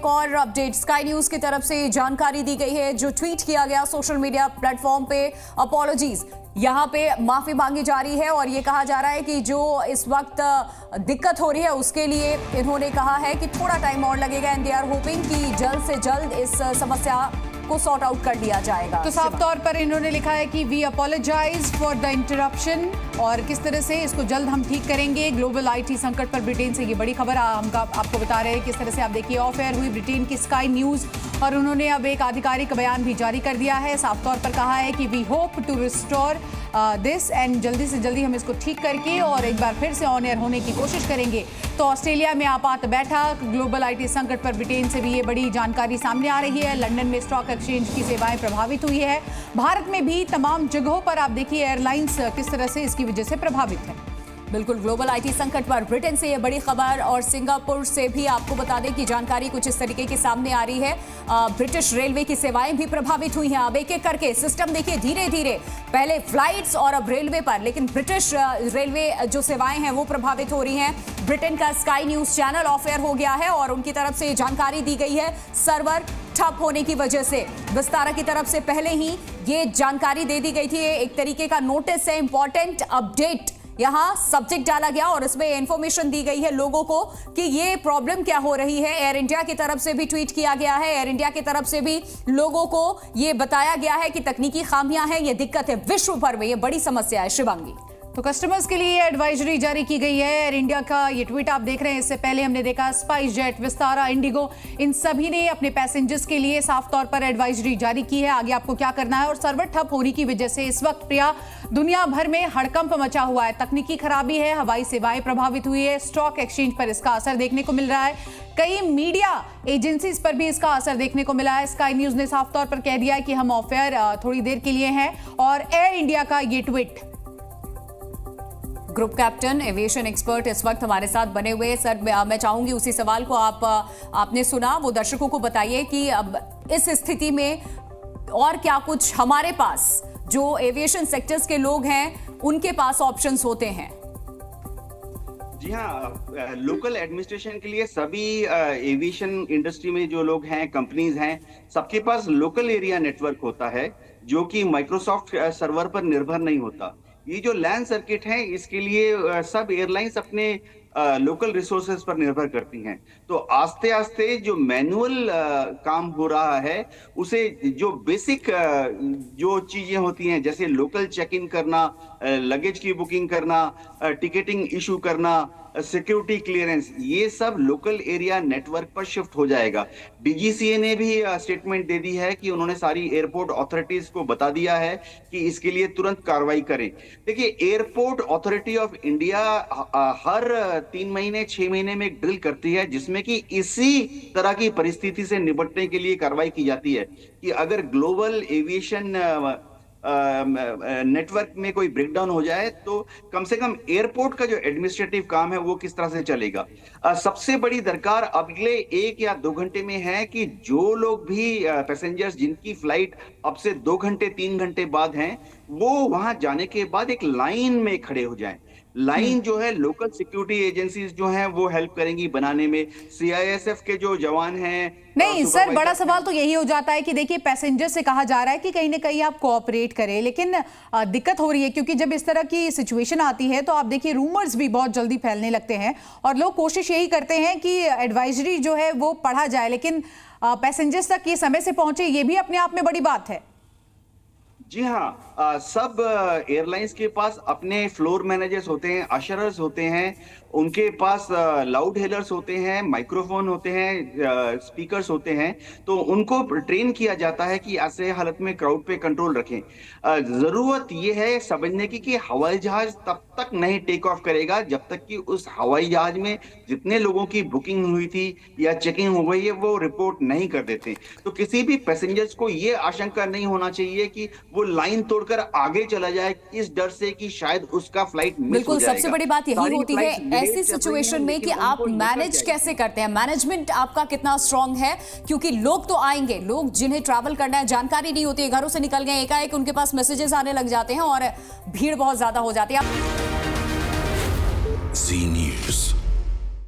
एक और update sky news की तरफ से जानकारी दी गई है, जो ट्वीट किया गया सोशल मीडिया प्लेटफॉर्म पे, अपॉलॉजीज यहाँ पे माफी मांगी जा रही है और ये कहा जा रहा है कि जो इस वक्त दिक्कत हो रही है उसके लिए इन्होंने कहा है कि थोड़ा टाइम और लगेगा एंड दे आर होपिंग कि जल्द से जल्द इस समस्या को सॉर्ट आउट कर लिया जाएगा। तो साफ तौर पर इन्होंने लिखा है कि we apologise for the interruption और किस तरह से इसको जल्द हम ठीक करेंगे। ग्लोबल आईटी संकट पर ब्रिटेन से ये बड़ी खबर हम आपको बता रहे हैं। किस तरह से आप देखिए ऑफ एयर हुई ब्रिटेन की स्काई न्यूज और उन्होंने अब एक आधिकारिक बयान भी जारी कर दिया है। साफ तौर पर कहा है कि we hope to restore this and जल्दी से जल्दी हम इसको ठीक करके और एक बार फिर से ऑन एयर होने की कोशिश करेंगे। तो ऑस्ट्रेलिया में आपात बैठक, ग्लोबल आईटी संकट पर ब्रिटेन से भी ये बड़ी जानकारी सामने आ रही है। लंदन में स्टॉक एक्सचेंज की सेवाएं प्रभावित हुई है। भारत में भी तमाम जगहों पर आप देखिए एयरलाइंस किस तरह से इसकी वजह से प्रभावित है। बिल्कुल, ग्लोबल आईटी संकट पर ब्रिटेन से ये बड़ी खबर और सिंगापुर से भी आपको बता दें कि जानकारी कुछ इस तरीके की सामने आ रही है। ब्रिटिश रेलवे की सेवाएं भी प्रभावित हुई हैं। अब एक एक करके सिस्टम देखिए धीरे धीरे, पहले फ्लाइट्स और अब रेलवे पर, लेकिन ब्रिटिश रेलवे जो सेवाएं हैं वो प्रभावित हो रही हैं। ब्रिटेन का sky news channel of air हो गया है और उनकी तरफ से जानकारी दी गई है सर्वर ठप होने की वजह से। विस्तारा की तरफ से पहले ही ये जानकारी दे दी गई थी। एक तरीके का नोटिस है, इंपॉर्टेंट अपडेट यहाँ सब्जेक्ट डाला गया और इसमें इंफॉर्मेशन दी गई है लोगों को कि ये प्रॉब्लम क्या हो रही है। एयर इंडिया की तरफ से भी ट्वीट किया गया है। एयर इंडिया की तरफ से भी लोगों को ये बताया गया है कि तकनीकी खामियां हैं, ये दिक्कत है, विश्व भर में ये बड़ी समस्या है। शिवांगी, तो कस्टमर्स के लिए एडवाइजरी जारी की गई है। एयर इंडिया का ये ट्वीट आप देख रहे हैं। इससे पहले हमने देखा स्पाइस जेट, विस्तारा, इंडिगो, इन सभी ने अपने पैसेंजर्स के लिए साफ तौर पर एडवाइजरी जारी की है आगे आपको क्या करना है। और सर्वर ठप होने की वजह से इस वक्त प्रिया दुनिया भर में हड़कंप मचा हुआ है। तकनीकी खराबी है, हवाई सेवाएं प्रभावित हुई है, स्टॉक एक्सचेंज पर इसका असर देखने को मिल रहा है, कई मीडिया एजेंसीज पर भी इसका असर देखने को मिला है। स्काई न्यूज ने साफ तौर पर कह दिया है कि हम ऑफ एयर थोड़ी देर के लिए हैं। और एयर इंडिया का ये tweet, group captain aviation expert इस वक्त हमारे साथ बने हुए हैं। सर, मैं चाहूंगी उसी सवाल को आपने सुना वो दर्शकों को बताइए कि अब इस स्थिति में और क्या कुछ हमारे पास जो एविएशन सेक्टर्स के लोग हैं उनके पास ऑप्शंस होते हैं। जी हाँ, लोकल एडमिनिस्ट्रेशन के लिए सभी एविएशन इंडस्ट्री में जो लोग हैं, कंपनीज हैं, सबके पास लोकल एरिया नेटवर्क होता है जो कि माइक्रोसॉफ्ट सर्वर पर निर्भर नहीं होता। ये जो लैंड सर्किट है इसके लिए सब एयरलाइंस अपने लोकल रिसोर्सेज पर निर्भर करती हैं। तो आस्ते आस्ते जो मैनुअल काम हो रहा है उसे जो बेसिक जो चीजें होती हैं जैसे लोकल चेक इन करना, लगेज की बुकिंग करना, टिकटिंग इशू करना, सिक्योरिटी क्लियरेंस, ये सब लोकल एरिया नेटवर्क पर शिफ्ट हो जाएगा। डीजीसीए ने भी स्टेटमेंट दे दी है कि उन्होंने सारी एयरपोर्ट अथॉरिटीज को बता दिया है कि इसके लिए तुरंत कार्रवाई करें। देखिए, एयरपोर्ट अथॉरिटी ऑफ इंडिया हर 3 महीने 6 महीने में एक ड्रिल करती है जिसमें कि इसी तरह की परिस्थिति से निपटने के लिए कार्रवाई की जाती है कि अगर ग्लोबल एविएशन नेटवर्क में कोई ब्रेकडाउन हो जाए तो कम से कम एयरपोर्ट का जो एडमिनिस्ट्रेटिव काम है वो किस तरह से चलेगा। सबसे बड़ी दरकार अगले 1 या 2 घंटे में है कि जो लोग भी पैसेंजर्स जिनकी फ्लाइट अब से 2 घंटे 3 घंटे बाद हैं वो वहां जाने के बाद एक लाइन में खड़े हो जाएं। लाइन जो है लोकल सिक्योरिटी एजेंसीज जो हैं वो हेल्प करेंगी बनाने में। सीआईएसएफ के जो जवान हैं, नहीं सर, बड़ा सवाल तो यही हो जाता है कि देखिए पैसेंजर से कहा जा रहा है कि कहीं ना कहीं आप कोऑपरेट करें, लेकिन दिक्कत हो रही है क्योंकि जब इस तरह की सिचुएशन आती है तो आप देखिए रूमर्स भी बहुत जल्दी फैलने लगते हैं और लोग कोशिश यही करते हैं कि एडवाइजरी जो है वो पढ़ा जाए, लेकिन पैसेंजर्स तक ये समय से पहुंचे, ये भी अपने आप में बड़ी बात है। जी हाँ, सब एयरलाइंस के पास अपने फ्लोर मैनेजर्स होते हैं, अशरर्स होते हैं, उनके पास लाउड हेलर्स होते हैं, माइक्रोफोन होते हैं, स्पीकर्स होते हैं। तो उनको ट्रेन किया जाता है कि ऐसे हालत में क्राउड पे कंट्रोल रखें। जरूरत यह है समझने की कि हवाई जहाज तब तक नहीं टेक ऑफ करेगा जब तक कि उस हवाई जहाज में जितने लोगों की बुकिंग हुई थी या चेकिंग हो गई है वो रिपोर्ट नहीं कर देते। तो किसी भी पैसेंजर्स को ये आशंका नहीं होना चाहिए कि वो लाइन तोड़कर आगे चला जाए इस डर से कि शायद उसका फ्लाइट मिस हो बिल्कुल, जाएगा। सबसे बड़ी बात यही होती है ऐसी सिचुएशन में कि आप मैनेज कैसे करते हैं, मैनेजमेंट आपका कितना स्ट्रांग है, क्योंकि लोग तो आएंगे, लोग जिन्हें ट्रैवल करना है, जानकारी नहीं होती है, घरों से निकल गए, एकाएक उनके पास मैसेजेस आने लग जाते हैं और भीड़ बहुत ज्यादा हो जाती है।